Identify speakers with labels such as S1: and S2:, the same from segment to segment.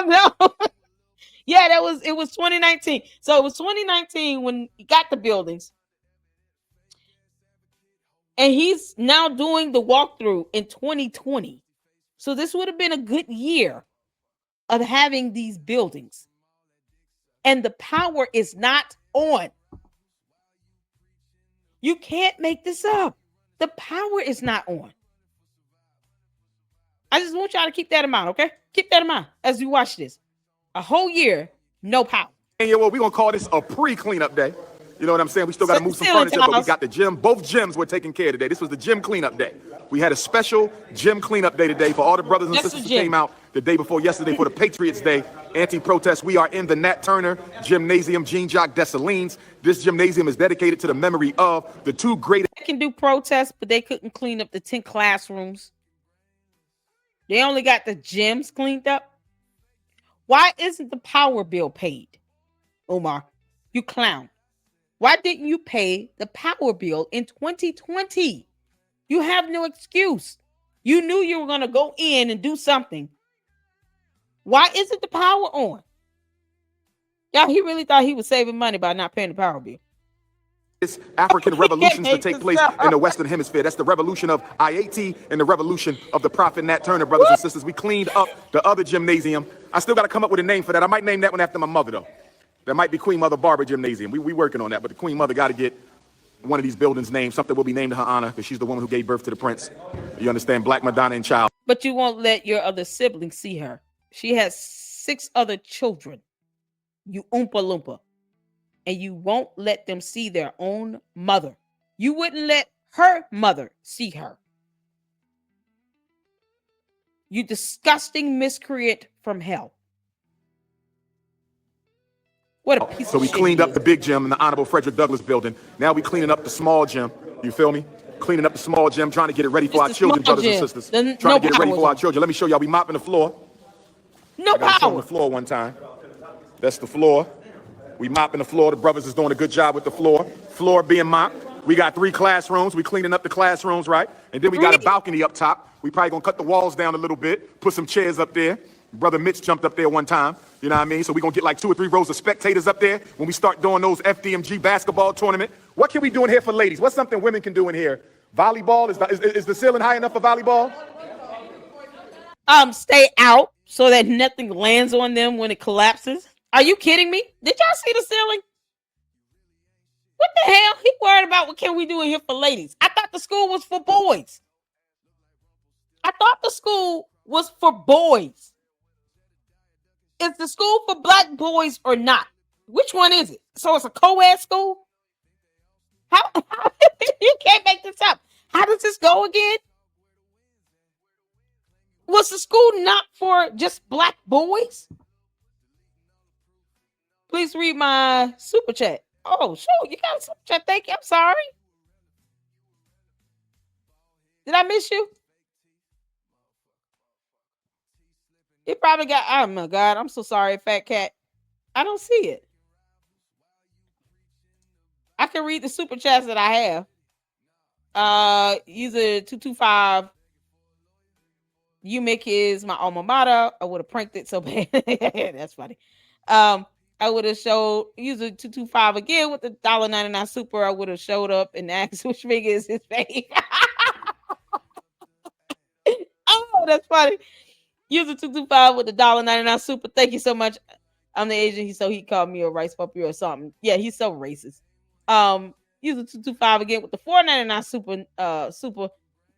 S1: no. Yeah, it was 2019. So it was 2019 when he got the buildings. And he's now doing the walkthrough in 2020. So this would have been a good year of having these buildings. And the power is not on. You can't make this up. The power is not on. I just want y'all to keep that in mind, okay? Keep that in mind as you watch this. A whole year, no power.
S2: And yeah, well, we're going to call this a pre-cleanup day. You know what I'm saying? We still got to move some furniture, but we got the gym. Both gyms were taken care of today. This was the gym cleanup day. We had a special gym cleanup day today for all the brothers and sisters who came out the day before yesterday for the Patriots Day anti-protest. We are in the Nat Turner Gymnasium, Jean-Jacques Dessalines. This gymnasium is dedicated to the memory of the two great...
S1: They can do protests, but they couldn't clean up the 10 classrooms. They only got the gyms cleaned up. Why isn't the power bill paid? Omar, you clown. Why didn't you pay the power bill in 2020? You have no excuse. You knew you were going to go in and do something. Why isn't the power on? Yeah, he really thought he was saving money by not paying the power bill.
S2: It's African revolutions to take place in the Western Hemisphere. That's the revolution of IAT and the revolution of the Prophet Nat Turner, brothers and sisters. We cleaned up the other gymnasium. I still got to come up with a name for that. I might name that one after my mother, though. That might be Queen Mother Barbara Gymnasium. We working on that, but the Queen Mother got to get one of these buildings named. Something will be named in her honor because she's the woman who gave birth to the prince. You understand? Black Madonna and child.
S1: But you won't let your other siblings see her. She has 6 other children. You Oompa Loompa. And you won't let them see their own mother. You wouldn't let her mother see her. You disgusting miscreant from hell. What a piece
S2: So
S1: of
S2: we
S1: shit
S2: cleaned
S1: he
S2: up
S1: is.
S2: the big gym in the Honorable Frederick Douglass building. Now we cleaning up the small gym. You feel me? Cleaning up the small gym, trying to get it ready for our children, brothers and sisters. Trying to get it ready for our children. Let me show y'all. We mopping the floor.
S1: No
S2: I gotta show
S1: power.
S2: the floor one time. That's the floor. We mopping the floor. The brothers is doing a good job with the floor. Floor being mopped. We got 3 classrooms. We cleaning up the classrooms, right? And then we got a balcony up top. We probably gonna cut the walls down a little bit, put some chairs up there. Brother Mitch jumped up there one time. You know what I mean? So we're gonna get like 2 or 3 rows of spectators up there when we start doing those FDMG basketball tournament. What can we do in here for ladies? What's something women can do in here? Volleyball? Is the ceiling high enough for volleyball?
S1: Stay out so that nothing lands on them when it collapses. Are you kidding me? Did y'all see the ceiling? What the hell? He worried about what can we do in here for ladies. I thought the school was for boys. I thought the school was for boys. Is the school for black boys or not? Which one is it? So it's a co-ed school? How you can't make this up. How does this go again? Was the school not for just black boys? Please read my super chat. Oh, sure. You got a super chat. Thank you. I'm sorry. Did I miss you? You probably got, oh my God. I'm so sorry, Fat Cat. I don't see it. I can read the super chats that I have. User 225. UMIC is my alma mater. I would have pranked it so bad. That's funny. I would have showed user 225 again with the $1.99 super. I would have showed up and asked which finger is his face. Oh, that's funny. User 225 with the $1.99 super. Thank you so much. I'm the Asian, so he called me a rice puppy or something. Yeah, he's so racist. User 225 again with the $4.99 super.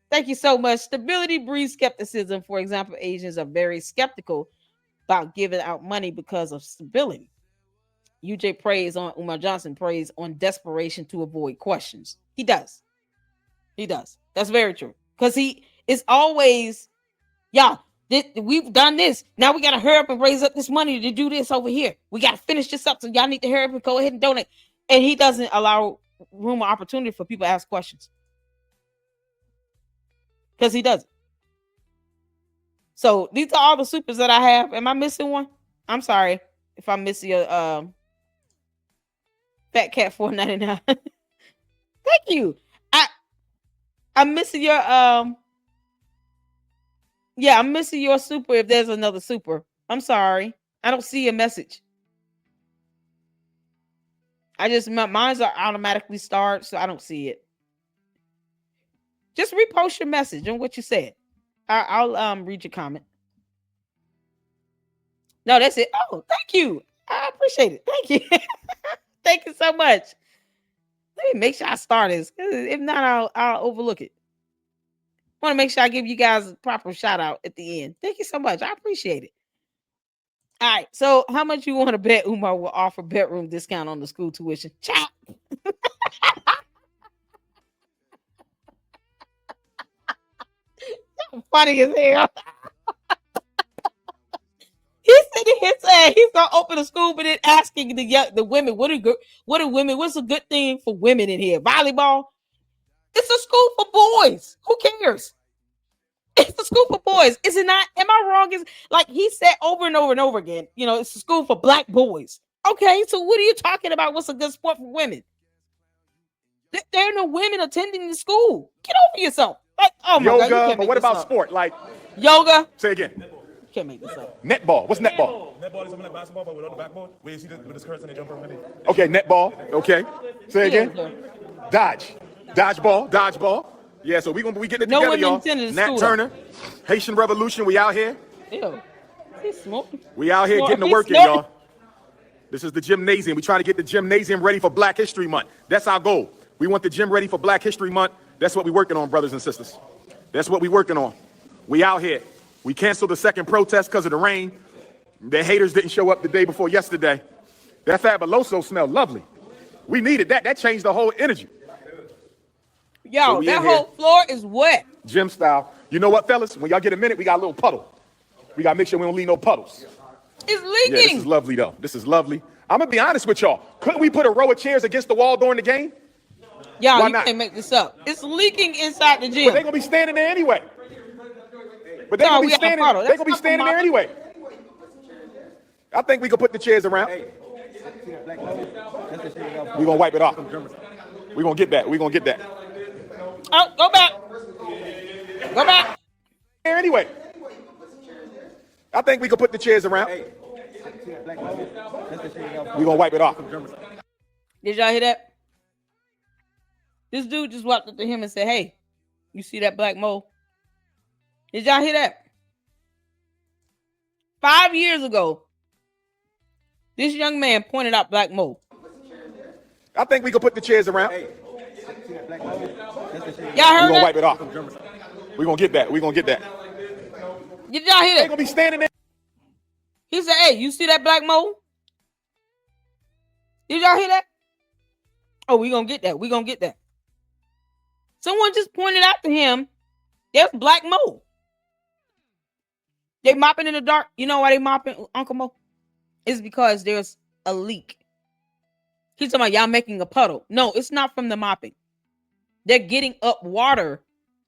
S1: Thank you so much. Stability breeds skepticism. For example, Asians are very skeptical about giving out money because of stability. UJ prays on Umar Johnson prays on desperation to avoid questions. He does. That's very true. Because he is always, y'all, we've done this. Now we got to hurry up and raise up this money to do this over here. We got to finish this up. So y'all need to hurry up and go ahead and donate. And he doesn't allow room or opportunity for people to ask questions. Because he doesn't. So these are all the supers that I have. Am I missing one? I'm sorry if I'm missing your Fat Cat $4.99. Thank you. I'm missing your I'm missing your super if there's another super. I'm sorry. I don't see a message. Mine's are automatically starred, so I don't see it. Just repost your message and what you said. I'll read your comment. No, that's it. Oh, thank you. I appreciate it. Thank you. Thank you so much. Let me make sure I start this. If not, I'll overlook it. I want to make sure I give you guys a proper shout out at the end. Thank you so much. I appreciate it. All right. So how much you want to bet Umar will offer bedroom discount on the school tuition? Chop. Funny as hell. He's sitting here saying he's gonna open a school, but then asking the women, what are women? What's a good thing for women in here? Volleyball? It's a school for boys. Who cares? It's a school for boys. Is it not? Am I wrong? Is like he said over and over and over again, it's a school for black boys. Okay, so what are you talking about? What's a good sport for women? There are no women attending the school. Get over yourself. Like, oh my
S2: yoga,
S1: God,
S2: but what about sport? Like
S1: yoga?
S2: Say again.
S1: Can't make this up.
S2: Netball. What's netball?
S3: Netball is something like basketball, but without the backboard. Where you see with the skirts and they jump around it.
S2: Okay, netball. Okay. Say again. Dodge. Dodgeball. Yeah, so we getting it together, y'all. Nat Turner, Haitian Revolution, we out here.
S1: Ew. He's smoking.
S2: We out here getting the work in, y'all. This is the gymnasium. We trying to get the gymnasium ready for Black History Month. That's our goal. We want the gym ready for Black History Month. That's what we're working on, brothers and sisters. That's what we're working on. We out here. We canceled the second protest because of the rain. The haters didn't show up the day before yesterday. That Fabuloso smelled lovely. We needed that. That changed the whole energy.
S1: Yo,
S2: So
S1: that whole floor is wet.
S2: Gym style. You know what, fellas? When y'all get a minute, we got a little puddle. We got to make sure we don't leave no puddles.
S1: It's
S2: Yeah,
S1: leaking.
S2: this is lovely, though. This is lovely. I'm going to be honest with y'all. Couldn't we put a row of chairs against the wall during the game?
S1: Y'all,
S2: Why
S1: you
S2: not?
S1: can't make this up. It's leaking inside the
S2: But
S1: gym.
S2: they're going to be standing there anyway. But they're
S1: No,
S2: going
S1: we
S2: to
S1: got a puddle. That's
S2: be
S1: not
S2: standing
S1: the
S2: there anyway. I think we could put the chairs around. We're going to wipe it off. We're going to get that. We're going to get that.
S1: Oh, go back. Go back.
S2: There anyway. I think we could put the chairs around. We're going to wipe it off.
S1: Did y'all hear that? This dude just walked up to him and said, hey, you see that black mold? Did y'all hear that? 5 years ago, this young man pointed out black mold.
S2: I think we could put the chairs around.
S1: Y'all
S2: We're
S1: heard
S2: going to
S1: that?
S2: wipe it off. We're going to get that. We're going to get that.
S1: Did y'all hear
S2: They're
S1: that?
S2: going to be standing there.
S1: He said, hey, you see that black mold? Did y'all hear that? Oh, we gonna get that. We gonna get that. Someone just pointed out to him, there's black mold. They mopping in the dark. You know why they mopping, Uncle Mo? It's because there's a leak. He's talking about y'all making a puddle. No, it's not from the mopping. They're getting up water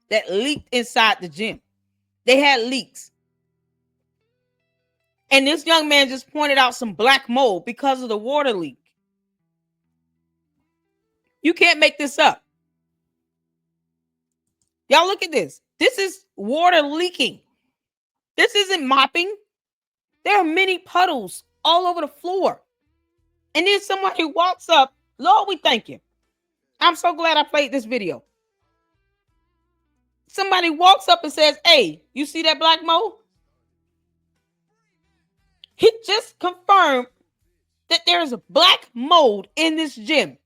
S1: that leaked inside the gym. They had leaks. And this young man just pointed out some black mold because of the water leak. You can't make this up. Y'all look at this. This is water leaking. This isn't mopping. There are many puddles all over the floor. And then somebody walks up. Lord, we thank you. I'm so glad I played this video. Somebody walks up and says, hey, you see that black mold? He just confirmed that there is a black mold in this gym.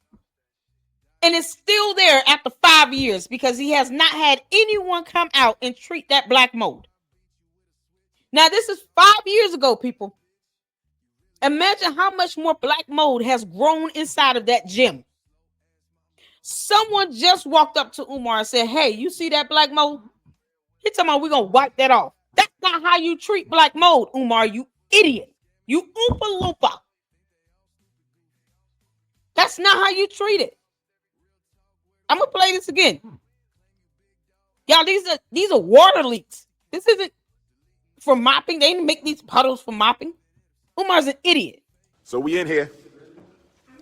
S1: And it's still there after 5 years because he has not had anyone come out and treat that black mold. Now, this is 5 years ago, people. Imagine how much more black mold has grown inside of that gym. Someone just walked up to Umar and said, hey, you see that black mold? He's talking about we're going to wipe that off. That's not how you treat black mold, Umar, you idiot. You Oompa Loompa. That's not how you treat it. I'm going to play this again. Y'all, these are water leaks. This isn't for mopping. They didn't make these puddles for mopping. Umar's an idiot.
S2: So we in here,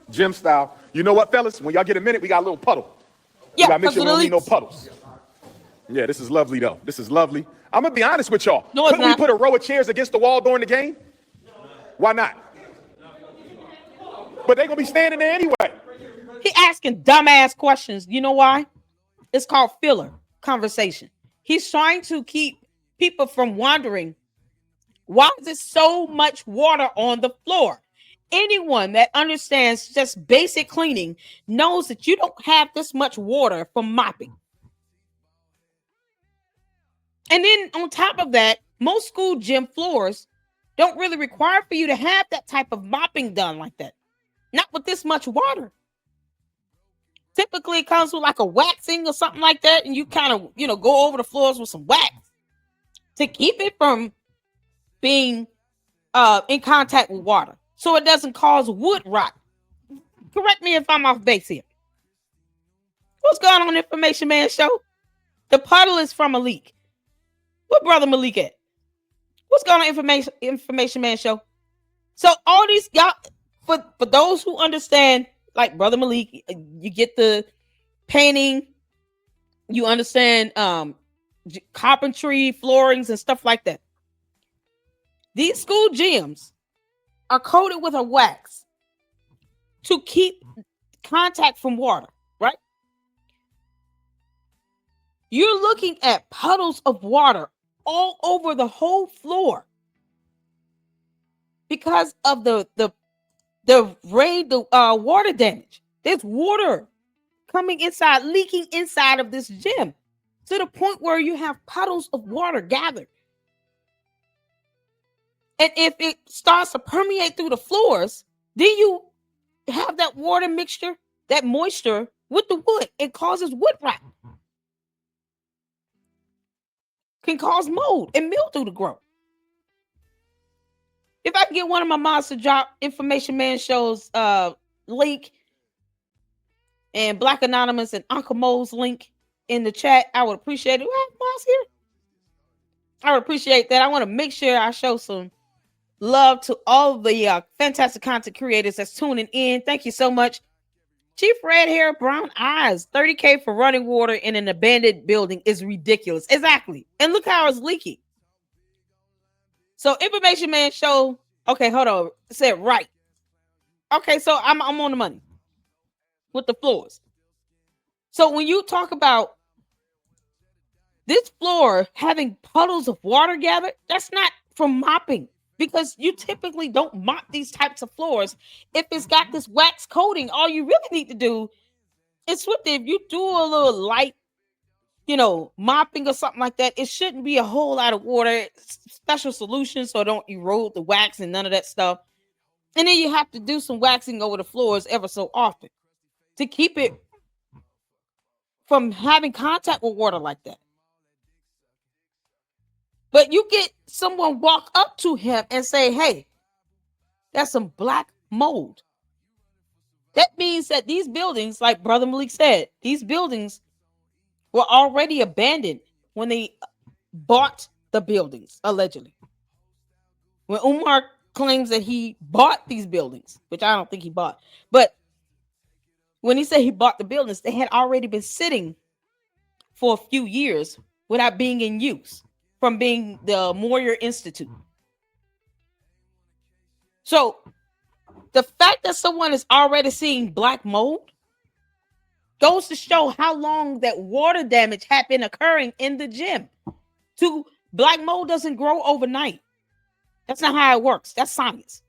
S2: gym style. You know what, fellas? When y'all get a minute, we got a little puddle.
S1: Yeah,
S2: we got to make sure we don't need no
S1: leaks.
S2: puddles. Yeah, this is lovely, though. This is lovely. I'm going to be honest with y'all.
S1: No, it's
S2: Couldn't we
S1: not.
S2: put a row of chairs against the wall during the game? Why not? But they're gonna be standing there anyway.
S1: He asking dumbass questions. You know why? It's called filler conversation. He's trying to keep people from wondering, why is there so much water on the floor? Anyone that understands just basic cleaning knows that you don't have this much water from mopping. And then on top of that, most school gym floors don't really require for you to have that type of mopping done like that. Not with this much water. Typically, it comes with like a waxing or something like that, and you kind of, go over the floors with some wax to keep it from being in contact with water, so it doesn't cause wood rot. Correct me if I'm off base here. What's going on, Information Man Show? The puddle is from Malik. What brother Malik at? What's going on, Information Man Show? So all these y'all, for those who understand, like brother Malik, you get the painting, you understand carpentry, floorings, and stuff like that. These school gyms are coated with a wax to keep contact from water, right? You're looking at puddles of water all over the whole floor because of the rain, the water damage. There's water coming inside, leaking inside of this gym to the point where you have puddles of water gathered. And if it starts to permeate through the floors, then you have that water mixture, that moisture with the wood. It causes wood rot. Can cause mold and mildew to grow. If I can get one of my mods to drop Information Man Show's link and Black Anonymous and Uncle Mo's link in the chat, I would appreciate it. What mods here? I would appreciate that. I want to make sure I show some love to all the fantastic content creators that's tuning in. Thank you so much. Chief Red Hair, Brown Eyes, 30K for running water in an abandoned building is ridiculous. Exactly. And look how it's leaking. So Information Man Show. Okay, hold on. It said right. Okay, so I'm on the money with the floors. So when you talk about this floor having puddles of water gathered, that's not from mopping, because you typically don't mop these types of floors. If it's got this wax coating, all you really need to do is if you do a little light, mopping or something like that, it shouldn't be a whole lot of water, special solution so don't erode the wax and none of that stuff. And then you have to do some waxing over the floors ever so often to keep it from having contact with water like that. But you get someone walk up to him and say, hey, that's some black mold. That means that these buildings, like Brother Malik said, these buildings were already abandoned when they bought the buildings, allegedly. When Umar claims that he bought these buildings, which I don't think he bought, but when he said he bought the buildings, they had already been sitting for a few years without being in use from being the Moyer Institute. So the fact that someone is already seeing black mold goes to show how long that water damage had been occurring in the gym. Black mold doesn't grow overnight. That's not how it works. That's science.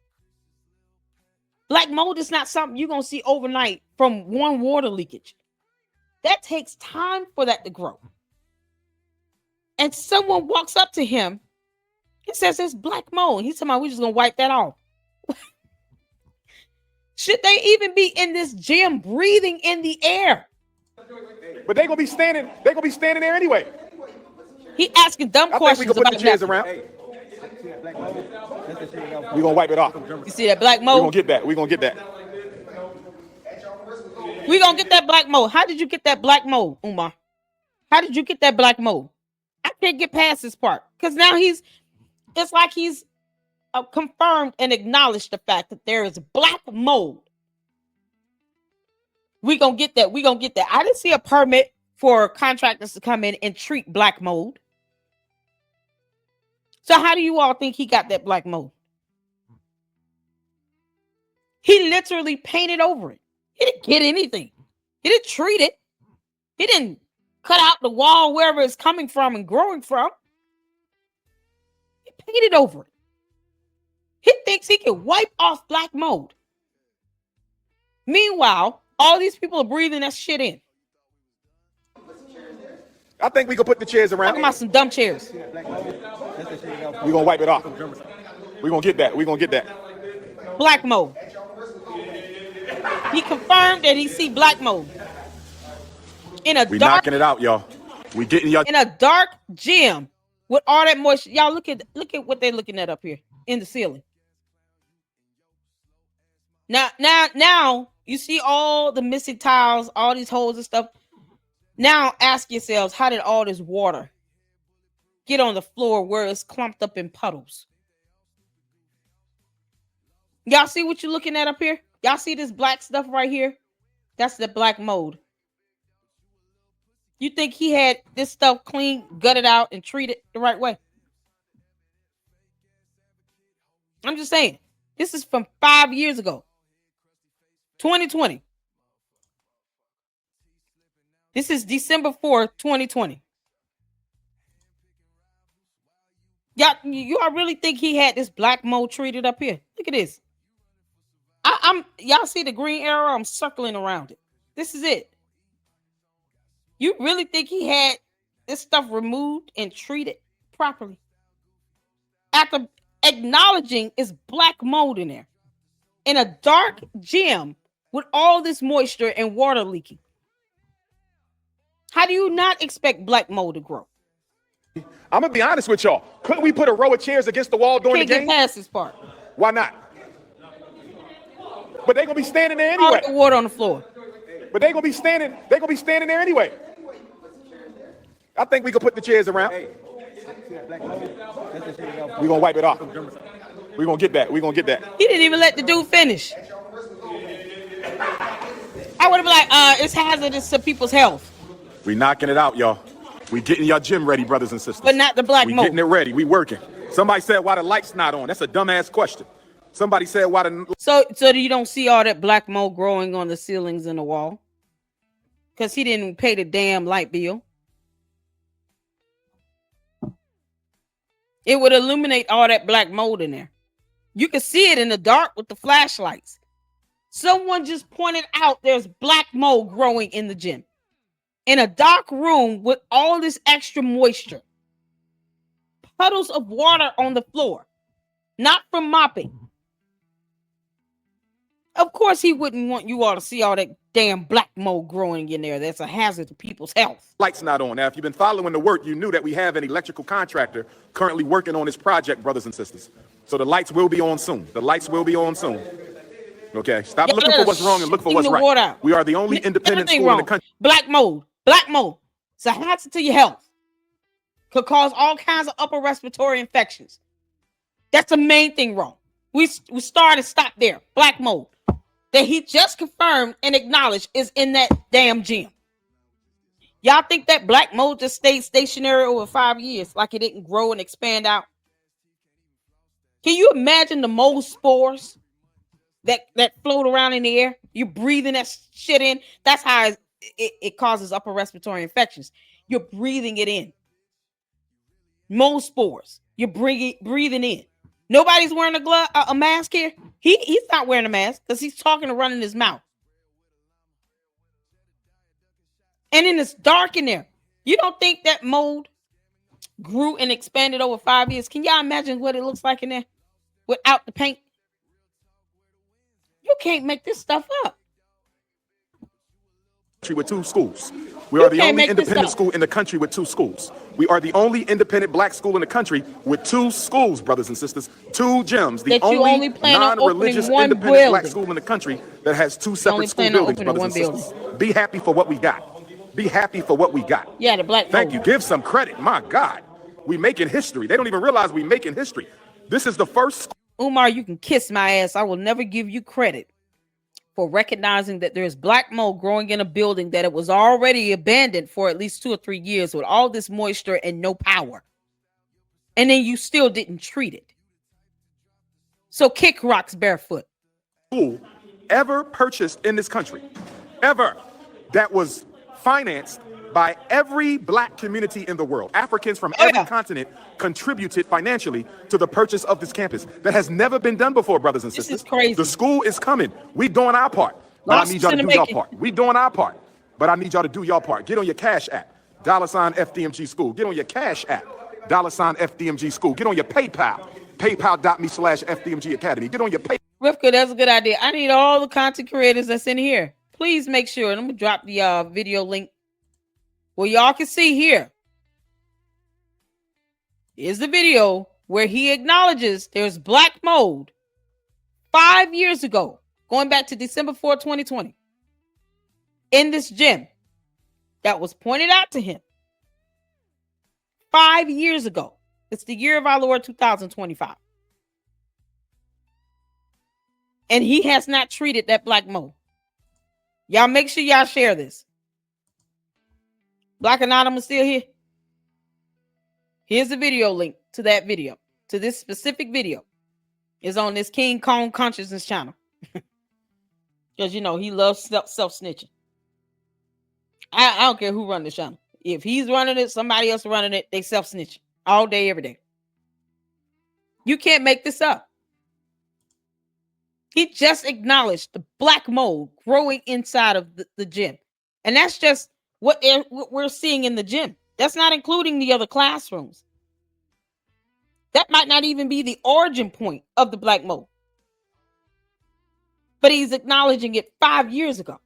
S1: Black mold is not something you're going to see overnight from one water leakage. That takes time for that to grow. And someone walks up to him and says, "It's black mold." He's talking about, we're just going to wipe that off. Should they even be in this gym breathing in the air?
S2: But they're gonna be standing there anyway.
S1: He asking dumb questions.
S2: I think we can put the chairs around. We're gonna wipe it off.
S1: You see that black mold?
S2: We're gonna get that. We're gonna get that.
S1: We're gonna get that black mold. How did you get that black mold, Umar? How did you get that black mold? I can't get past this part because now it's like he's confirmed and acknowledged the fact that there is black mold. We're gonna get that. We're gonna get that. I didn't see a permit for contractors to come in and treat black mold. So how do you all think he got that black mold? He literally painted over it. He didn't get anything. He didn't treat it. He didn't cut out the wall wherever it's coming from and growing from. He painted over it. He thinks he can wipe off black mold. Meanwhile, all these people are breathing that shit in.
S2: I think we can put the chairs around.
S1: Talking about some dumb chairs.
S2: We're gonna wipe it off. We're gonna get that. We're gonna get that.
S1: Black mold. He confirmed that he see black mold.
S2: We knocking it out, y'all. We getting y'all
S1: in a dark gym with all that moisture. Y'all look at what they're looking at up here in the ceiling. Now you see all the missing tiles, all these holes and stuff. Now ask yourselves, how did all this water get on the floor where it's clumped up in puddles? Y'all see what you're looking at up here? Y'all see this black stuff right here? That's the black mold. You think he had this stuff clean, gutted out, and treated the right way? I'm just saying. This is from 5 years ago. 2020. This is December 4th, 2020. Y'all really think he had this black mold treated up here? Look at this. Y'all see the green arrow? I'm circling around it. This is it. You really think he had this stuff removed and treated properly? After acknowledging it's black mold in there, in a dark gym with all this moisture and water leaking. How do you not expect black mold to grow?
S2: I'm gonna be honest with y'all. Couldn't we put a row of chairs against the wall during the game?
S1: Can't get past this part.
S2: Why not? But they're gonna be standing there anyway.
S1: All the water on the floor.
S2: But they're gonna be standing there anyway. I think we can put the chairs around. We're gonna wipe it off. We're gonna get that. We're gonna get that.
S1: He didn't even let the dude finish. I would have been like, it's hazardous to people's health.
S2: We knocking it out, y'all. We getting your gym ready, brothers and sisters.
S1: But not the black mold.
S2: We getting it ready. We working. Somebody said, why the light's not on? That's a dumbass question. Somebody said, why the...
S1: So you don't see all that black mold growing on the ceilings and the wall? Because he didn't pay the damn light bill. It would illuminate all that black mold in there. You can see it in the dark with the flashlights. Someone just pointed out there's black mold growing in the gym. In a dark room with all this extra moisture. Puddles of water on the floor. Not from mopping. Of course he wouldn't want you all to see all that damn black mold growing in there. That's a hazard to people's health.
S2: Light's not on. Now, if you've been following the work, you knew that we have an electrical contractor currently working on this project, brothers and sisters. So the lights will be on soon. The lights will be on soon. Okay? Stop looking for what's wrong and look for what's right. We are the only independent school in the country.
S1: Black mold. Black mold. It's a hazard to your health. Could cause all kinds of upper respiratory infections. That's the main thing wrong. We started and stopped there. Black mold. That he just confirmed and acknowledged is in that damn gym. Y'all think that black mold just stayed stationary over 5 years like it didn't grow and expand out? Can you imagine the mold spores that float around in the air? You're breathing that shit in. That's how it causes upper respiratory infections. You're breathing it in. Mold spores. You're breathing in. Nobody's wearing a mask here. He's not wearing a mask because he's talking and running his mouth. And then it's dark in there. You don't think that mold grew and expanded over 5 years? Can y'all imagine what it looks like in there without the paint? You can't make this stuff up.
S2: With 2 schools. We are the only independent school in the country with 2 schools. We are the only independent black school in the country with 2 schools, brothers and sisters. 2 gyms. The only non-religious independent black school in the country that has 2 separate school buildings, brothers and sisters. Be happy for what we got. Be happy for what we got.
S1: Yeah, the black.
S2: Thank you. Give some credit. My God. We making history. They don't even realize we making history. This is the first.
S1: Umar, you can kiss my ass. I will never give you credit for recognizing that there's black mold growing in a building that it was already abandoned for at least 2 or 3 years with all this moisture and no power. And then you still didn't treat it. So kick rocks barefoot.
S2: School ever purchased in this country, ever, that was financed by every black community in the world. Africans from every continent contributed financially to the purchase of this campus. That has never been done before, brothers and sisters.
S1: This is crazy.
S2: The school is coming. We doing our part, but I need y'all to do your part. We doing our part, but I need y'all to do your part. Get on your Cash App, $ FDMG School. Get on your Cash App, $ FDMG School. Get on your PayPal, paypal.me/FDMG Academy. Get on your PayPal.
S1: Rivka, that's a good idea. I need all the content creators that's in here. Please make sure, and I'm gonna drop the video link where y'all can see here. Here's the video where he acknowledges there's black mold 5 years ago, going back to December 4, 2020, in this gym that was pointed out to him 5 years ago. It's the year of our Lord 2025. And he has not treated that black mold. Y'all make sure y'all share this. Black Anonymous still here? Here's the video link to that video, to this specific video. Is on this King Kong Consciousness channel. Because, you know, he loves self-snitching. I don't care who run the channel. If he's running it, somebody else running it, they self-snitching all day, every day. You can't make this up. He just acknowledged the black mold growing inside of the gym. And that's just what we're seeing in the gym. That's not including the other classrooms. That might not even be the origin point of the black mold. But he's acknowledging it 5 years ago.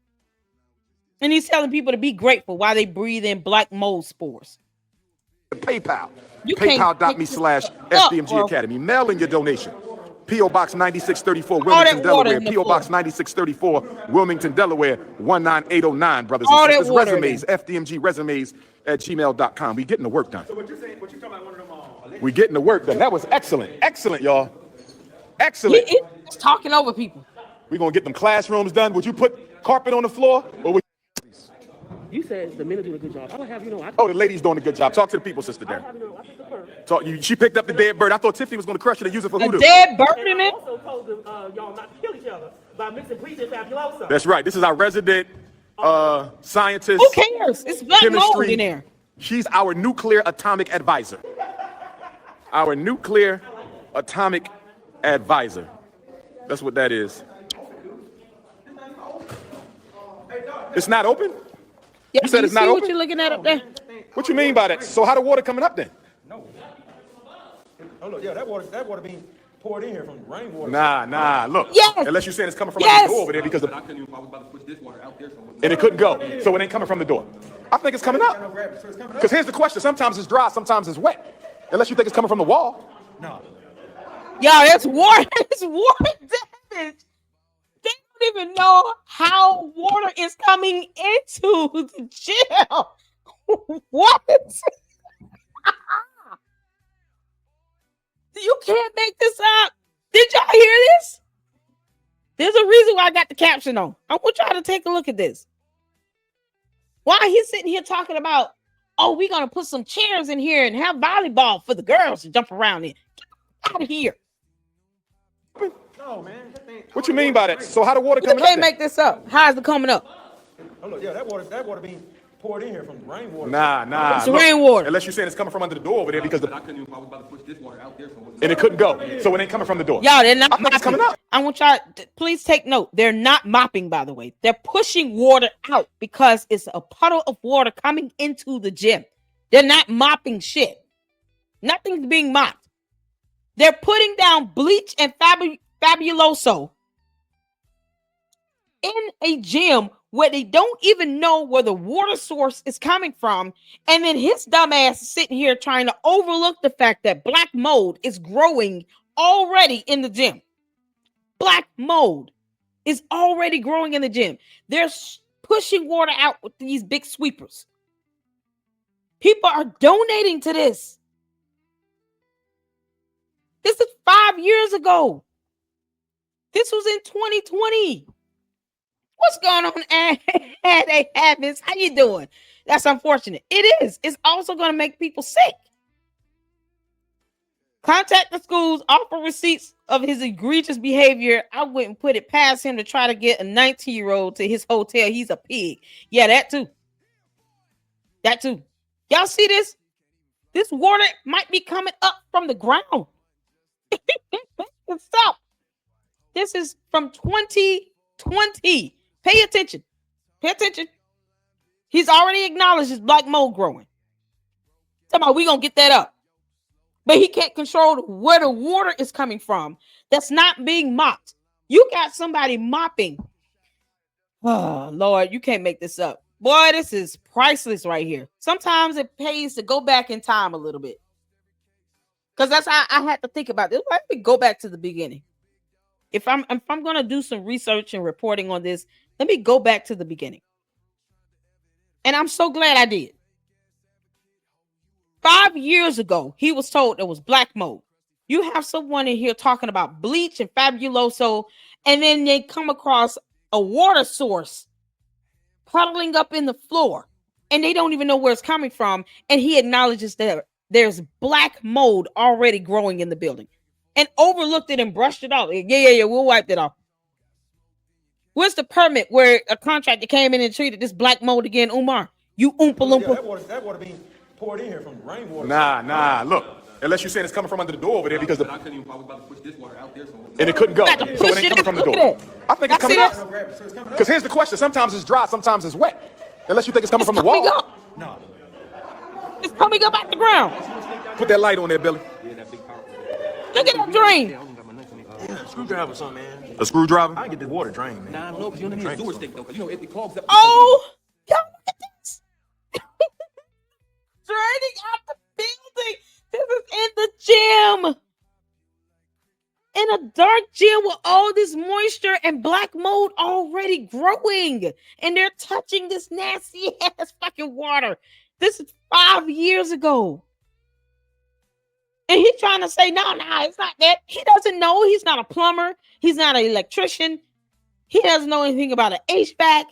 S1: And he's telling people to be grateful while they breathe in black mold spores.
S2: PayPal, paypal.me/FDMG Academy. Mail in your donation. P.O. Box 9634, Wilmington, Delaware. P.O. Box 9634, Wilmington, Delaware, 19809, brothers and sisters. Resumes, FDMG resumes at gmail.com. We getting the work done.
S3: So what you're saying, what you talking about one of them
S2: We getting the work done. That was excellent. Excellent, y'all. Excellent.
S1: He's talking over people.
S2: We're going to get them classrooms done. Would you put carpet on the floor? Or would
S4: You said the men are doing a good job. I don't have,
S2: Oh, the lady's doing a good job. Talk to the people, Sister Darren. She picked up the dead bird. I thought Tiffany was going to crush it and use it for hoodoo.
S1: A dead bird in it?
S4: I also told them y'all not to kill each other by mixing bleach and fabuloso.
S2: That's right. This is our resident scientist.
S1: Who cares? It's black mold in there.
S2: She's our nuclear atomic advisor. Our nuclear atomic advisor. That's what that is. It's not open?
S1: Yeah,
S2: You said it's not
S1: see
S2: open?
S1: what you're looking at up there?
S2: What you mean by that? So how the water coming up then?
S3: No. Oh, look, yeah, that water being poured in here from rainwater.
S2: Nah, look.
S1: Yes.
S2: Unless you're saying it's coming from
S1: Yes.
S2: the door over there because I couldn't even, I was about to push this water out there. And it couldn't go. So it ain't coming from the door. I think it's coming up. Because here's the question. Sometimes it's dry, sometimes it's wet. Unless you think it's coming from the wall.
S3: No.
S1: Y'all, it's water. It's water damage. They don't even know how water is coming into the jail. What? You can't make this up. Did y'all hear this? There's a reason why I got the caption on. I want y'all to take a look at this. Why he's sitting here talking about, oh, we're going to put some chairs in here and have volleyball for the girls to jump around in. Get out of here.
S3: No, man.
S2: What you mean by that? So how the water
S1: You
S2: coming up
S1: can't
S2: then?
S1: make this up. How is it coming up?
S3: Oh, look, yeah, that water being poured in here from rainwater.
S2: Nah.
S1: It's rainwater.
S2: Unless you're saying it's coming from under the door over there because
S3: I couldn't even, I was about to push this water out there.
S2: and it couldn't go. So it ain't coming from the door.
S1: Y'all, they're not
S2: I think it's
S1: mopping.
S2: coming up.
S1: I want y'all to please take note. They're not mopping, by the way. They're pushing water out because it's a puddle of water coming into the gym. They're not mopping shit. Nothing's being mopped. They're putting down bleach and fabuloso in a gym where they don't even know where the water source is coming from. And then his dumb ass is sitting here trying to overlook the fact that black mold is growing already in the gym. Black mold is already growing in the gym. They're pushing water out with these big sweepers. People are donating to this. This is 5 years ago. This was in 2020. What's going on, Hey, Habits? How you doing? That's unfortunate. It is. It's also going to make people sick. Contact the schools, offer receipts of his egregious behavior. I wouldn't put it past him to try to get a 19-year-old to his hotel. He's a pig. Yeah, that too. That too. Y'all see this? This water might be coming up from the ground. Stop. This is from 2020. Pay attention. Pay attention. He's already acknowledged his black mold growing. Talking about we gonna get that up. But he can't control where the water is coming from that's not being mopped. You got somebody mopping. Oh, Lord, you can't make this up. Boy, this is priceless right here. Sometimes it pays to go back in time a little bit. Because that's how I had to think about this. Let me go back to the beginning. If I'm going to do some research and reporting on this, let me go back to the beginning. And I'm so glad I did. 5 years ago, he was told there was black mold. You have someone in here talking about bleach and fabuloso, and then they come across a water source puddling up in the floor, and they don't even know where it's coming from. And he acknowledges that there's black mold already growing in the building and overlooked it and brushed it off. Yeah, we'll wipe it off. Where's the permit where a contractor came in and treated this black mold again, Umar? You oompa loompa.
S3: Yeah, that water being poured in here from the rainwater.
S2: Nah, look. Unless you're saying it's coming from under the door over there because
S5: I couldn't even, I was about to push this water out there.
S2: And it couldn't go. So it ain't coming from the door. I think it's coming up. Because here's the question. Sometimes it's dry, sometimes it's wet. Unless you think it's coming from the wall.
S1: Up. No. It's coming up out the ground.
S2: Put that light on there, Billy.
S1: Look at that drain.
S3: Yeah, screwdriver or something, man.
S2: A screwdriver?
S3: I can get the water drained, man.
S5: Nah, no, because you don't need a sewer stick, though. Because, you know, it clogs up.
S1: Oh, y'all look at this. Draining out the building. This is in the gym. In a dark gym with all this moisture and black mold already growing. And they're touching this nasty ass fucking water. This is 5 years ago. And he's trying to say, no, it's not that. He doesn't know. He's not a plumber. He's not an electrician. He doesn't know anything about an HVAC.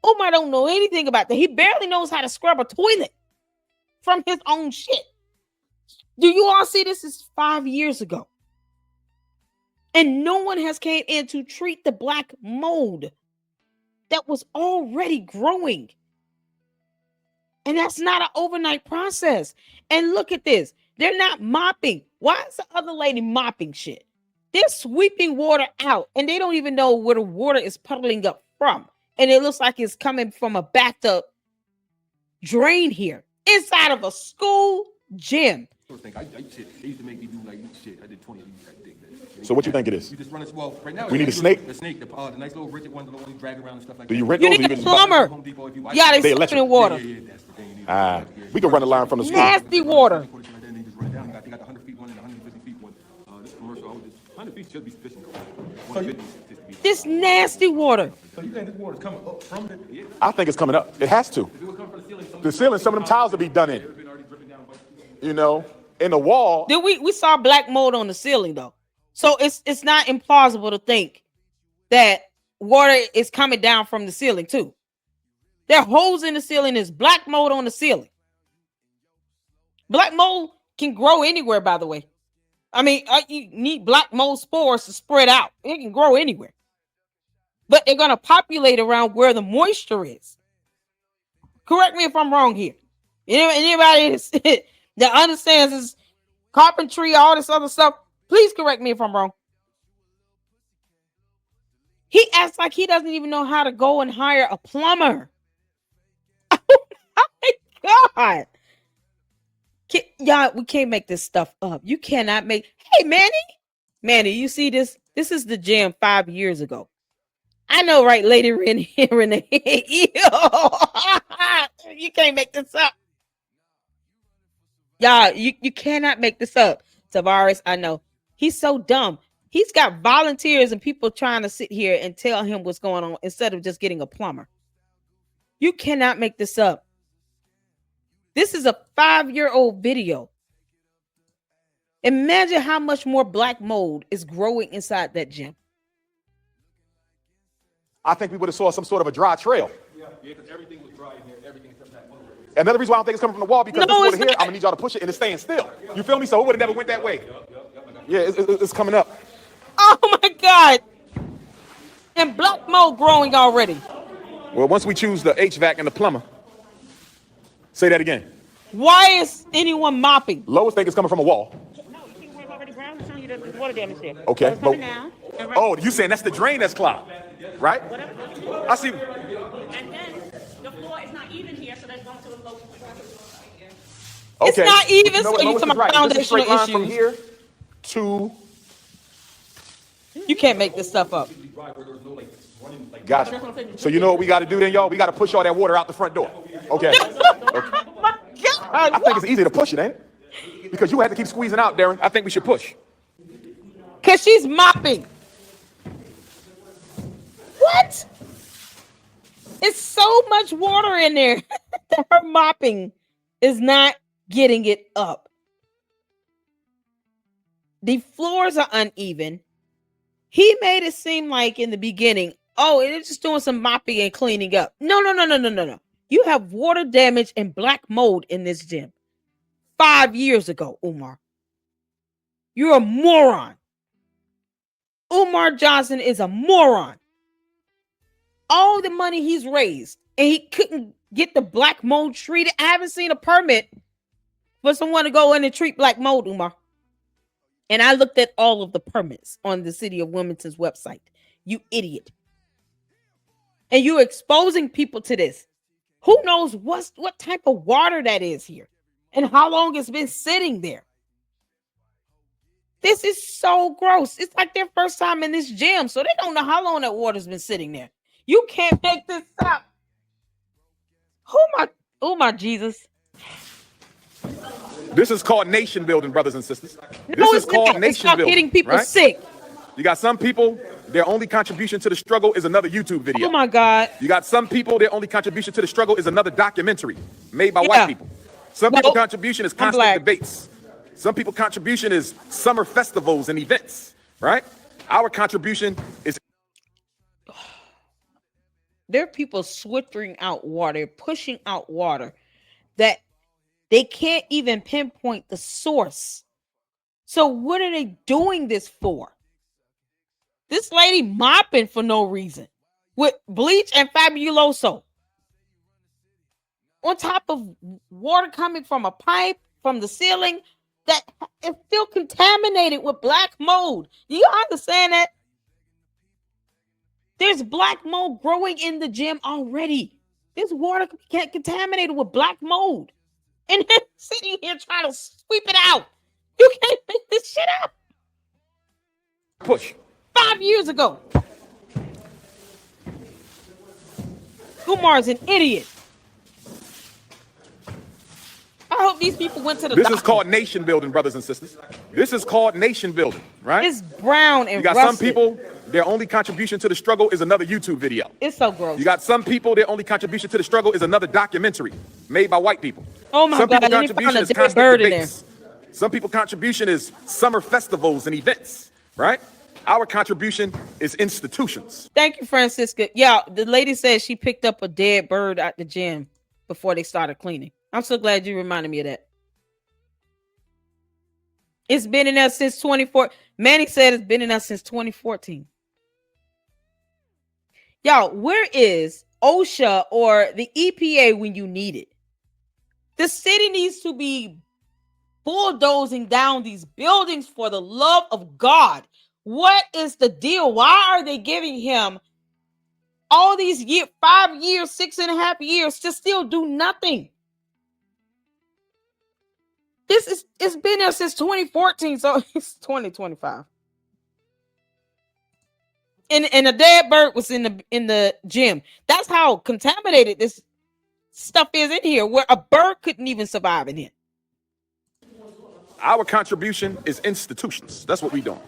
S1: Omar don't know anything about that. He barely knows how to scrub a toilet from his own shit. Do you all see this is 5 years ago? And no one has came in to treat the black mold that was already growing. And that's not an overnight process. And look at this. They're not mopping. Why is the other lady mopping shit? They're sweeping water out and they don't even know where the water is puddling up from. And it looks like it's coming from a backed up drain here inside of a school gym.
S5: I used to make me do like shit. I did 20 of these.
S2: So what you think it is?
S5: You just run it. Well, right now
S2: we need a snake.
S5: The snake, the nice little rigid one, the one you drag around and stuff like that.
S2: Do you rent
S1: you
S2: those?
S1: Need a plumber. Yeah, they electric in water.
S5: Yeah, that's the thing.
S2: We can run a line from the school.
S1: Nasty water.
S5: I think I got the 100 feet one and the 150 feet one. This commercial, 100 feet should be sufficient.
S1: This nasty water.
S3: So you think this water's coming up from the... Yeah.
S2: I think it's coming up. It has to. The ceiling, some of them tiles will be done in. You know, in the wall.
S1: Then we saw black mold on the ceiling though. So it's not implausible to think that water is coming down from the ceiling too. There are holes in the ceiling. There's black mold on the ceiling. Black mold can grow anywhere, by the way. I mean, you need black mold spores to spread out. It can grow anywhere. But they're going to populate around where the moisture is. Correct me if I'm wrong here. Anybody that understands this carpentry, all this other stuff, please correct me if I'm wrong. He acts like he doesn't even know how to go and hire a plumber. Oh my God. Y'all, we can't make this stuff up. You cannot make... Hey, Manny, you see this? This is the gym 5 years ago. I know, right, Lady Renee? You can't make this up. Y'all, you cannot make this up. Tavares, I know. He's so dumb. He's got volunteers and people trying to sit here and tell him what's going on instead of just getting a plumber. You cannot make this up. This is a 5-year-old video. Imagine how much more black mold is growing inside that gym.
S2: I think we would have saw some sort of a dry trail.
S5: Yeah, because everything was dry in here. Everything except that mold.
S2: Another reason why I don't think it's coming from the wall because this water here, I'm gonna need y'all to push it and it's staying still. You feel me? So it would have never went that way. Yeah, it's coming up.
S1: Oh my God. And black mold growing already.
S2: Well, once we choose the HVAC and the plumber. Say that again.
S1: Why is anyone mopping?
S2: Lois think it's coming from a wall.
S4: No, you see where it's already brown? It's showing you the water damage there.
S2: Okay,
S4: So it's coming
S2: but-
S4: down. And right,
S2: Oh, you saying that's the drain that's clogged, right? I see.
S4: and then the floor is not even here, so that's going to the low point.
S1: It's not even,
S2: You know
S1: so
S2: what?
S1: you
S2: Lois
S1: talking
S2: is right.
S1: about
S2: This is a straight line
S1: foundational
S2: from
S1: issues.
S2: here to.
S1: You can't make this stuff up.
S2: Gotcha. So you know what we got to do then, y'all? We got to push all that water out the front door. Okay.
S1: Oh my God.
S2: I think it's easy to push it, ain't it? Because you had to keep squeezing out, Darren. I think we should push.
S1: Because she's mopping. What? It's so much water in there that her mopping is not getting it up. The floors are uneven. He made it seem like in the beginning, oh, it's just doing some mopping and cleaning up. No. You have water damage and black mold in this gym 5 years ago, Umar. You're a moron. Umar Johnson is a moron. All the money he's raised, and he couldn't get the black mold treated. I haven't seen a permit for someone to go in and treat black mold, Umar. And I looked at all of the permits on the city of Wilmington's website. You idiot. And you're exposing people to this. Who knows what type of water that is here and how long it's been sitting there. This is so gross. It's like their first time in this gym, so they don't know how long that water's been sitting there. You can't make this up. Oh my Jesus.
S2: This is called nation building, brothers and sisters.
S1: No,
S2: This is
S1: it's
S2: called
S1: not. It's
S2: nation
S1: not
S2: building.
S1: getting people
S2: right?
S1: sick.
S2: You got some people, their only contribution to the struggle is another YouTube video.
S1: Oh my God.
S2: You got some people, their only contribution to the struggle is another documentary made by
S1: Yeah.
S2: white people. Some
S1: Well,
S2: people's contribution is
S1: I'm
S2: constant
S1: black.
S2: debates. Some people's contribution is summer festivals and events, right? Our contribution is
S1: There are people switching out water, pushing out water that they can't even pinpoint the source. So what are they doing this for? This lady mopping for no reason with bleach and fabuloso on top of water coming from a pipe from the ceiling that is still contaminated with black mold. Do you understand that? There's black mold growing in the gym already. This water get contaminated with black mold. And then sitting here trying to sweep it out. You can't make this shit up.
S2: push.
S1: 5 years ago. Umar's an idiot. I hope these people went to the
S2: This
S1: doctor.
S2: is called nation building, brothers and sisters. This is called nation building, right?
S1: It's brown and
S2: You got
S1: rusted.
S2: some people, their only contribution to the struggle is another YouTube video.
S1: It's so gross.
S2: You got some people, their only contribution to the struggle is another documentary made by white people.
S1: Oh my
S2: Some
S1: God,
S2: people's
S1: and they found
S2: contribution
S1: a
S2: is
S1: dead
S2: constant
S1: bird in
S2: debates. Some people's contribution is summer festivals and events, right? Our contribution is institutions.
S1: Thank you, Francisca. Yeah, the lady said she picked up a dead bird at the gym before they started cleaning. I'm so glad you reminded me of that. It's been in there since 24. Manny said it's been in there since 2014. Y'all, where is OSHA or the EPA when you need it? The city needs to be bulldozing down these buildings for the love of God. What is the deal? Why are they giving him all these years, 5 years, 6.5 years to still do nothing? It's been there since 2014, so it's 2025. And a dead bird was in the gym. That's how contaminated this stuff is in here, where a bird couldn't even survive in here.
S2: Our contribution is institutions. That's what we doing.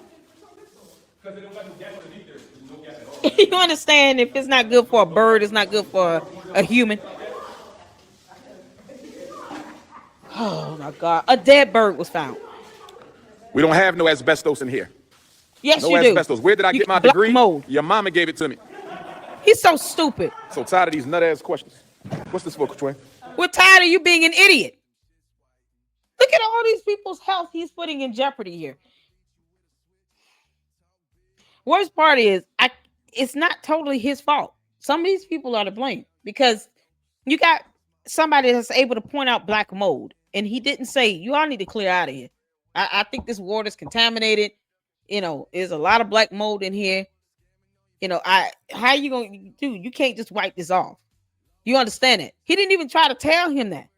S1: You understand? If it's not good for a bird, it's not good for a human. Oh my God! A dead bird was found.
S2: We don't have no asbestos in here.
S1: Yes,
S2: No
S1: you do.
S2: asbestos. Where did I
S1: You
S2: get my
S1: black
S2: degree?
S1: mold.
S2: Your mama gave it to me.
S1: He's so stupid.
S2: So tired of these nut ass questions. What's this for, Twin?
S1: We're tired of you being an idiot. Look at all these people's health he's putting in jeopardy here. Worst part is, it's not totally his fault. Some of these people are to blame because you got somebody that's able to point out black mold, and he didn't say you all need to clear out of here. I think this water is contaminated. There's a lot of black mold in here. How you gonna do? You can't just wipe this off. You understand it? He didn't even try to tell him that.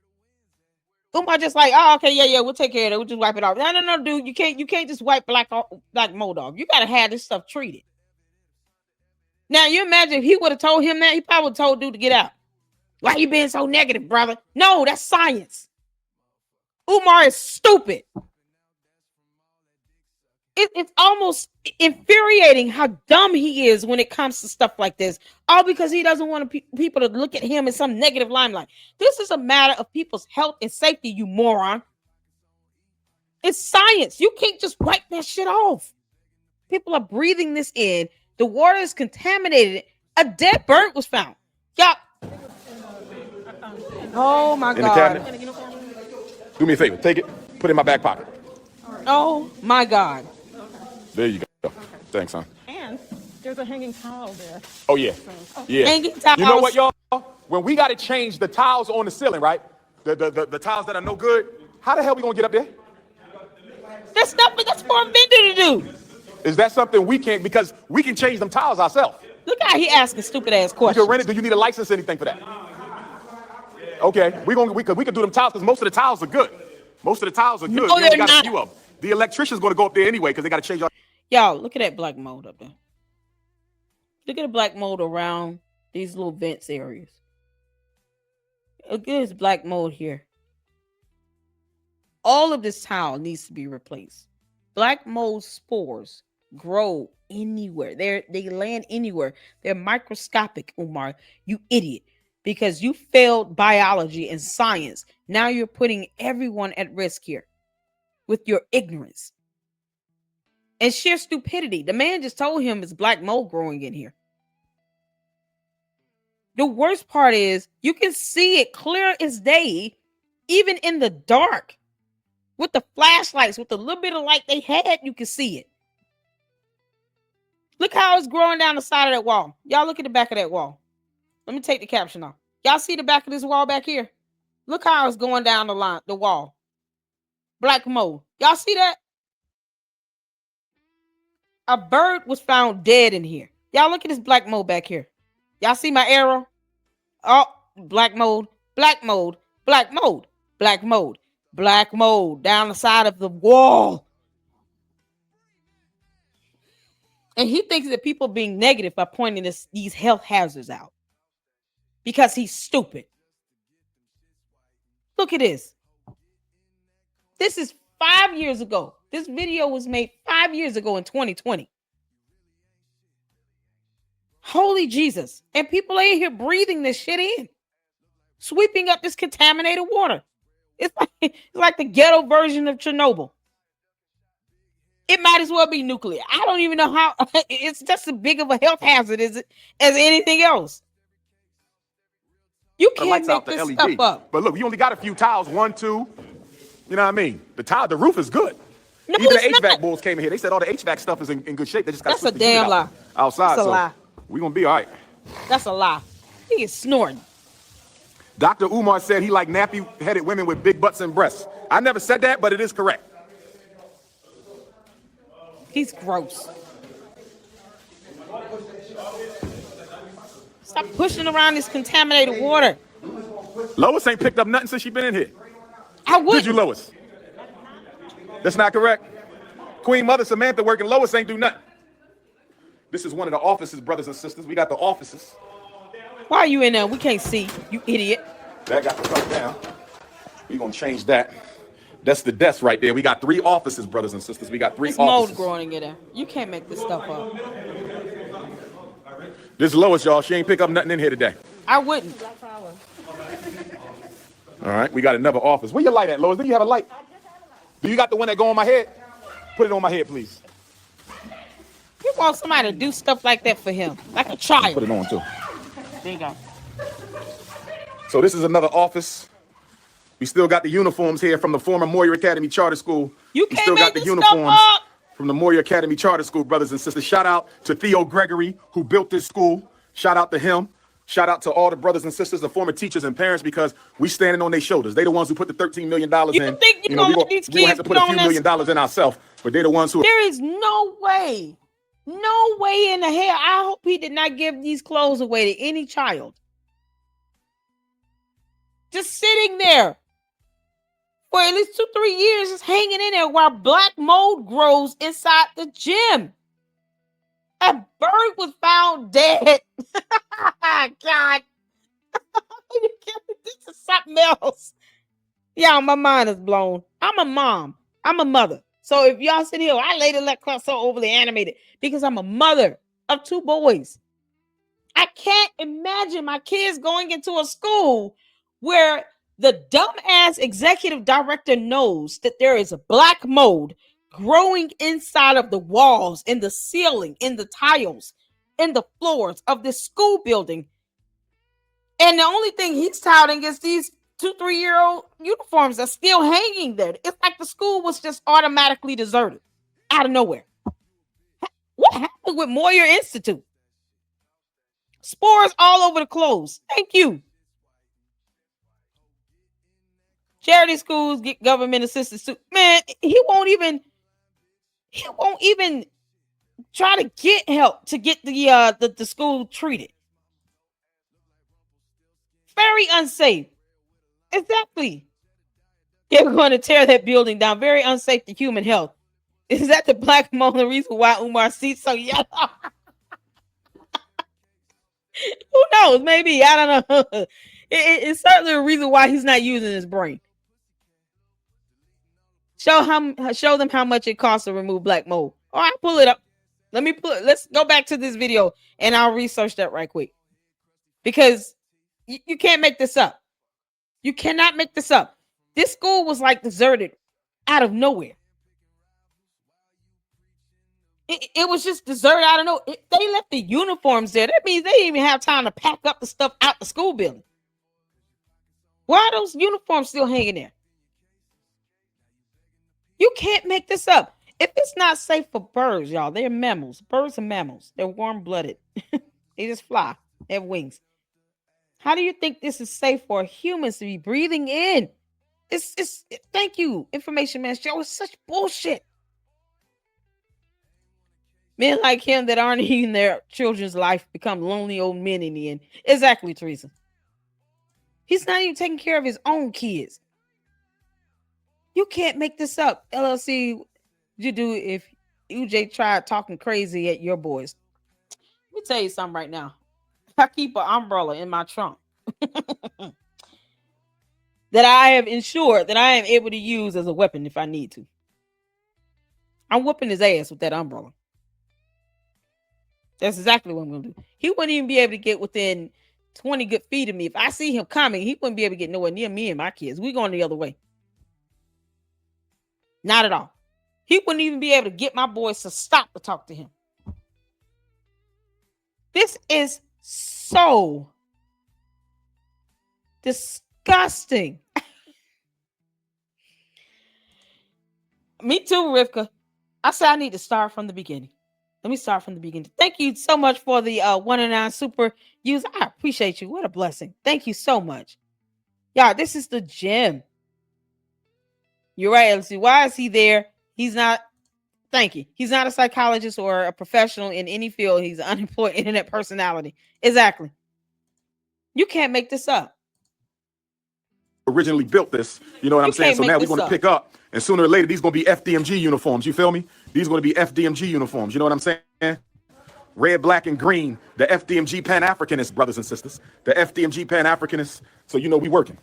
S1: Umar just like, oh, okay, yeah, we'll take care of it. We'll just wipe it off. No, dude, you can't just wipe black mold off. You gotta have this stuff treated. Now you imagine if he would have told him that, he probably would have told dude to get out. Why you being so negative, brother? No, that's science. Umar is stupid. It's almost infuriating how dumb he is when it comes to stuff like this. All because he doesn't want people to look at him in some negative limelight. This is a matter of people's health and safety, you moron. It's science. You can't just wipe that shit off. People are breathing this in. The water is contaminated. A dead bird was found. Y'all. Oh my God.
S2: In the cabinet? Do me a favor. Take it. Put it in my back pocket.
S1: Oh my God.
S2: There you go. Thanks, son.
S6: And there's a hanging towel there.
S2: Oh, yeah. Yeah.
S1: Hanging towels.
S2: You know what, y'all? When we got to change the tiles on the ceiling, right? The tiles that are no good, how the hell we going to get up there?
S1: That's for a vendor to do.
S2: Is that something we can't, because we can change them tiles ourselves?
S1: Look how he asking stupid ass
S2: You
S1: questions.
S2: can rent it. Do you need a license or anything for that? Okay, we could do them tiles because most of the tiles are good. Most of the tiles are good.
S1: No,
S2: We only
S1: they're
S2: got
S1: not.
S2: a few of them. The electrician's going to go up there anyway because they got to change all.
S1: Y'all, look at that black mold up there. Look at the black mold around these little vents areas. Look at this black mold here. All of this tile needs to be replaced. Black mold spores grow anywhere. They land anywhere. They're microscopic, Umar. You idiot. Because you failed biology and science. Now you're putting everyone at risk here with your ignorance and sheer stupidity. The man just told him it's black mold growing in here. The worst part is you can see it clear as day, even in the dark. With the flashlights, with the little bit of light they had, you can see it. Look how it's growing down the side of that wall. Y'all look at the back of that wall. Let me take the caption off. Y'all see the back of this wall back here? Look how it's going down the wall. Black mold. Y'all see that? A bird was found dead in here. Y'all look at this black mold back here. Y'all see my arrow? Oh, black mold, black mold, black mold, black mold, black mold down the side of the wall. And he thinks that people are being negative by pointing these health hazards out because he's stupid. Look at this. This is 5 years ago. This video was made 5 years ago in 2020. Holy Jesus. And people are in here breathing this shit in. Sweeping up this contaminated water. It's like the ghetto version of Chernobyl. It might as well be nuclear. I don't even know how. It's just as big of a health hazard as anything else. You can't make this stuff up.
S2: But look, you only got a few tiles. 1, 2. You know what I mean? The roof is good.
S1: No,
S2: even the
S1: it's
S2: HVAC
S1: not.
S2: bulls came in here. They said all the HVAC stuff is in good shape. They just got
S1: That's a damn lie.
S2: Outside.
S1: That's a lie.
S2: We're going to be all right.
S1: That's a lie. He is snorting.
S2: Dr. Umar said he liked nappy-headed women with big butts and breasts. I never said that, but it is correct.
S1: He's gross. Stop pushing around this contaminated water.
S2: Lois ain't picked up nothing since she been in here.
S1: I would.
S2: Did you, Lois? That's not correct. Queen Mother Samantha working. Lois ain't do nothing. This is one of the offices, brothers and sisters. We got the offices.
S1: Why are you in there? We can't see, you idiot.
S2: That got to come down. We're going to change that. That's the desk right there. We got 3 offices, brothers and sisters. We got 3
S1: It's
S2: offices.
S1: mold growing in there. You can't make this stuff up.
S2: This is Lois, y'all. She ain't pick up nothing in here today.
S1: I wouldn't.
S2: All right, we got another office. Where your light at, Lois? Do you have a light? Do you got the one that go on my head? Put it on my head, please.
S1: You want somebody to do stuff like that for him, like a child.
S2: Put it on, too.
S1: There you go.
S2: So this is another office. We still got the uniforms here from the former Moyer Academy Charter School.
S1: You
S2: We
S1: can't
S2: still
S1: make
S2: got the
S1: this
S2: uniforms
S1: stuff up.
S2: from the Moyer Academy Charter School, brothers and sisters. Shout out to Theo Gregory, who built this school. Shout out to him. Shout out to all the brothers and sisters, the former teachers and parents, because we standing on their shoulders. They the ones who put the $13 million in.
S1: Think
S2: You know, we gonna have to put a few $1 million in ourselves, but they're the ones who.
S1: There is no way in the hell. I hope he did not give these clothes away to any child. Just sitting there for at least 2-3 years, just hanging in there while black mold grows inside the gym. A bird was found dead. God. This is something else. Yeah, my mind is blown. I'm a mom. I'm a mother. So if y'all sit here, I Lady Luck Club so overly animated because I'm a mother of 2 boys. I can't imagine my kids going into a school where the dumbass executive director knows that there is a black mold growing inside of the walls, in the ceiling, in the tiles, in the floors of this school building. And the only thing he's touting is these 2-3-year-old uniforms are still hanging there. It's like the school was just automatically deserted out of nowhere. What happened with Moyer Institute? Spores all over the clothes. Thank you. Charity schools get government assistance too. Man, he won't even try to get help to get the school treated. Very unsafe. Exactly. They're going to tear that building down. Very unsafe to human health. Is that the black mold, the reason why Umar's seat's so yellow? Who knows? Maybe. I don't know. It's certainly a reason why he's not using his brain. Show them how much it costs to remove black mold. All right, pull it up. Let's go back to this video and I'll research that right quick. Because you can't make this up. You cannot make this up. This school was like deserted out of nowhere. It was just deserted out of nowhere. They left the uniforms there. That means they didn't even have time to pack up the stuff out the school building. Why are those uniforms still hanging there? You can't make this up. If it's not safe for birds, y'all, they're mammals. Birds are mammals. They're warm-blooded. They just fly. They have wings. How do you think this is safe for humans to be breathing in? Thank you, Information Man Show. It's such bullshit. Men like him that aren't in their children's life become lonely old men in the end. Exactly, Teresa. He's not even taking care of his own kids. You can't make this up. LLC, you do if UJ tried talking crazy at your boys. Let me tell you something right now. I keep an umbrella in my trunk that I have ensured that I am able to use as a weapon if I need to. I'm whooping his ass with that umbrella. That's exactly what I'm going to do. He wouldn't even be able to get within 20 good feet of me. If I see him coming, he wouldn't be able to get nowhere near me and my kids. We're going the other way. Not at all. He wouldn't even be able to get my boys to stop to talk to him. This is so disgusting. Me too, Rivka. I said I need to start from the beginning. Let me start from the beginning. Thank you so much for the 109 super use. I appreciate you. What a blessing. Thank you so much. Y'all, this is the gym. You're right, LC. Why is he there? He's not. Thank you. He's not a psychologist or a professional in any field. He's an unemployed internet personality. Exactly. You can't make this up.
S2: Originally built this, you know what I'm saying? So now we're going to pick up, and sooner or later, these going to be FDMG uniforms. You feel me? These are going to be FDMG uniforms. You know what I'm saying? Red, black, and green. The FDMG Pan-Africanists, brothers and sisters. The FDMG Pan-Africanists. So, you know, we working.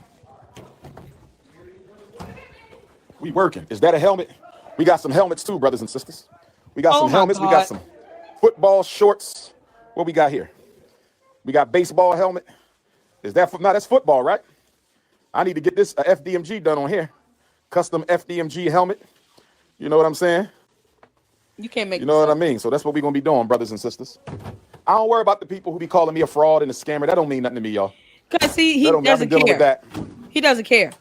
S2: We working. Is that a helmet? We got some helmets too, brothers and sisters. We got some helmets. We got some football shorts. What we got here? We got baseball helmet. Is that no? That's football, right? I need to get this FDMG done on here. Custom FDMG helmet. You know what I'm saying?
S1: You can't make.
S2: You know what I mean? So that's what we're gonna be doing, brothers and sisters. I don't worry about the people who be calling me a fraud and a scammer. That don't mean nothing to me, y'all.
S1: Cause he doesn't care.
S2: With that.
S1: He doesn't care.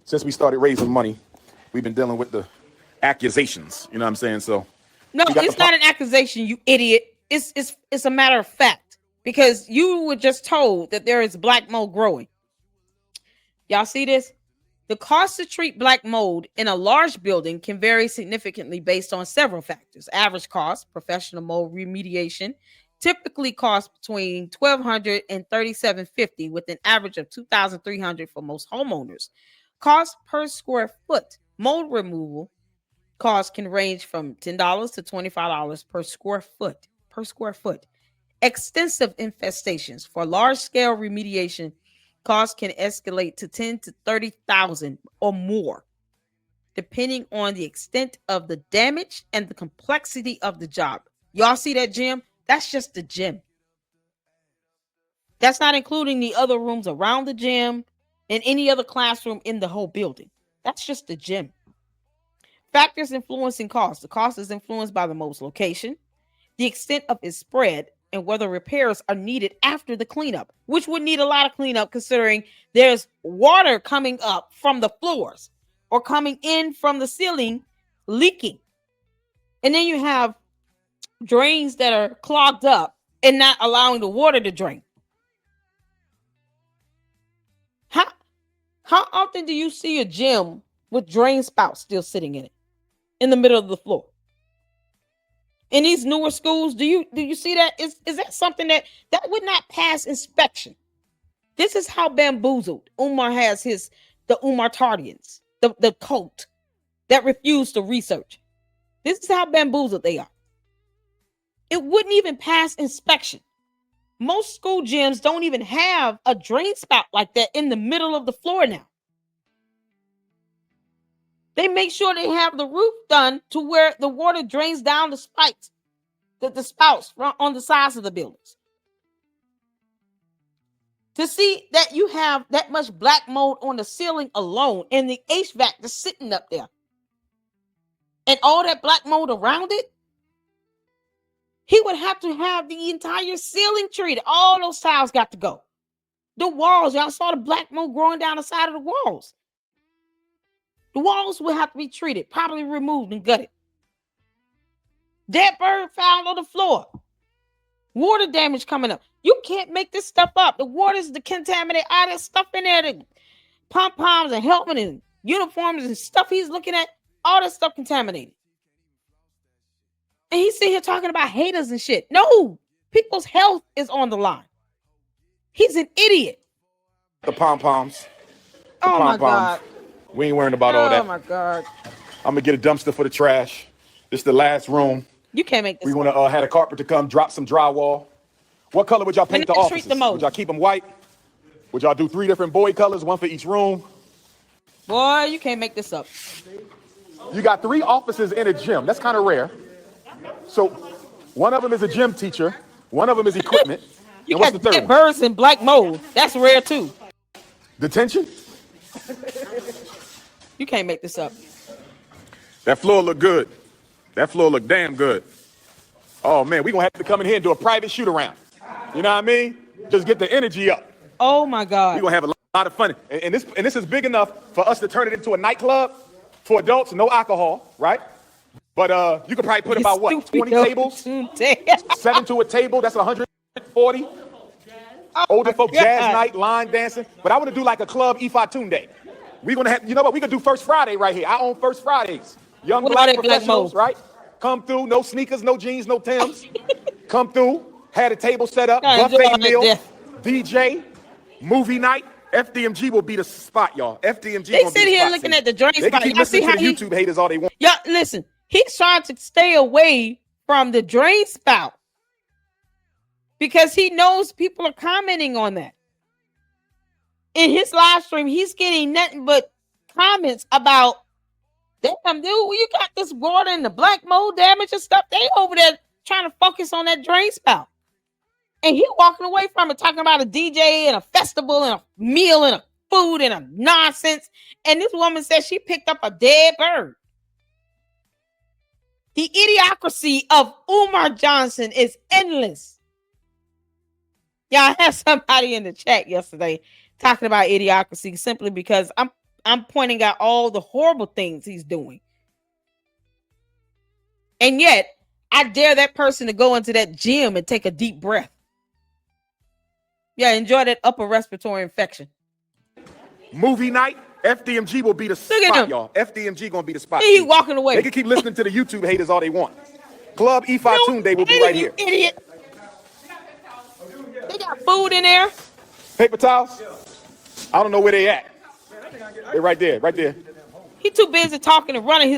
S2: Since we started raising money, we've been dealing with the accusations. You know what I'm saying? So
S1: No,
S2: We got
S1: it's
S2: the
S1: not an accusation, you idiot. It's a matter of fact because you were just told that there is black mold growing. Y'all see this? The cost to treat black mold in a large building can vary significantly based on several factors. Average cost, professional mold remediation, typically costs between $1,200 and $3,750, with an average of $2,300 for most homeowners. Cost per square foot, mold removal costs can range from $10 to $25 per square foot. Per square foot. Extensive infestations for large-scale remediation costs can escalate to 10 to 30,000 or more, depending on the extent of the damage and the complexity of the job. Y'all see that gym? That's just the gym. That's not including the other rooms around the gym and any other classroom in the whole building. That's just the gym. Factors influencing cost. The cost is influenced by the mold's location, the extent of its spread, and whether repairs are needed after the cleanup, which would need a lot of cleanup considering there's water coming up from the floors or coming in from the ceiling leaking. And then you have drains that are clogged up and not allowing the water to drain. How often do you see a gym with drain spouts still sitting in it in the middle of the floor? In these newer schools, do you see that? Is that something that would not pass inspection? This is how bamboozled Umar has the Umar Tardians, the cult that refused to research. This is how bamboozled they are. It wouldn't even pass inspection. Most school gyms don't even have a drain spout like that in the middle of the floor now. They make sure they have the roof done to where the water drains down the spikes, the spouts on the sides of the buildings. To see that you have that much black mold on the ceiling alone and the HVAC just sitting up there and all that black mold around it, he would have to have the entire ceiling treated. All those tiles got to go. The walls, y'all saw the black mold growing down the side of the walls. The walls will have to be treated, probably removed and gutted. Dead bird found on the floor. Water damage coming up. You can't make this stuff up. The water's contaminated. All that stuff in there, the pom-poms and helmet and uniforms and stuff he's looking at, all that stuff contaminated. And he's sitting here talking about haters and shit. No, people's health is on the line. He's an idiot.
S2: The pom-poms.
S1: Oh my God.
S2: We ain't worrying about all that.
S1: Oh my God.
S2: I'm gonna get a dumpster for the trash. This is the last room.
S1: You can't make this.
S2: We want to have a carpenter come drop some drywall. What color would y'all paint the offices? Would y'all keep them white? Would y'all do 3 different boy colors, one for each room?
S1: Boy, you can't make this up.
S2: You got 3 offices in a gym. That's kind of rare. So one of them is a gym teacher. One of them is equipment.
S1: You
S2: and what's
S1: got
S2: the third
S1: dead
S2: one?
S1: birds and black mold. That's rare too.
S2: Detention?
S1: You can't make this up.
S2: That floor look good. That floor look damn good. Oh man, we gonna have to come in here and do a private shoot around. You know what I mean? Just get the energy up.
S1: Oh my God.
S2: We gonna have a lot of fun. And this is big enough for us to turn it into a nightclub for adults, no alcohol, right? But you could probably put about what, 20 tables? 7 to a table, that's 140. Older folk jazz night, line dancing. But I want to do like a club Ifatun day. We're gonna have, you know what? We could do First Friday right here. I own First Fridays. Young black professionals, right? Come through, no sneakers, no jeans, no Timbs. Come through, had a table set up, buffet meal, DJ, movie night. FDMG will be the spot, y'all. FDMG.
S1: They sit here looking at the drain spot.
S2: They can keep listening to the YouTube haters all they want.
S1: Yeah, listen. He's trying to stay away from the drain spout because he knows people are commenting on that. In his live stream, he's getting nothing but comments about, damn, dude, you got this water and the black mold damage and stuff. They over there trying to focus on that drain spout. And he walking away from it, talking about a DJ and a festival and a meal and a food and a nonsense. And this woman says she picked up a dead bird. The idiocracy of Umar Johnson is endless. Yeah, I had somebody in the chat yesterday talking about idiocracy simply because I'm pointing out all the horrible things he's doing. And yet, I dare that person to go into that gym and take a deep breath. Yeah, enjoy that upper respiratory infection.
S2: Movie night, FDMG will be the
S1: Look at
S2: spot,
S1: him.
S2: y'all. FDMG gonna be the spot.
S1: He walking away.
S2: They can keep listening to the YouTube haters all they want. Club E5
S1: No,
S2: Tune Day will be
S1: ain't
S2: right
S1: you
S2: here.
S1: Idiot. They got food in there.
S2: Paper towels? I don't know where they at. They're right there, right there.
S1: He too busy talking and running his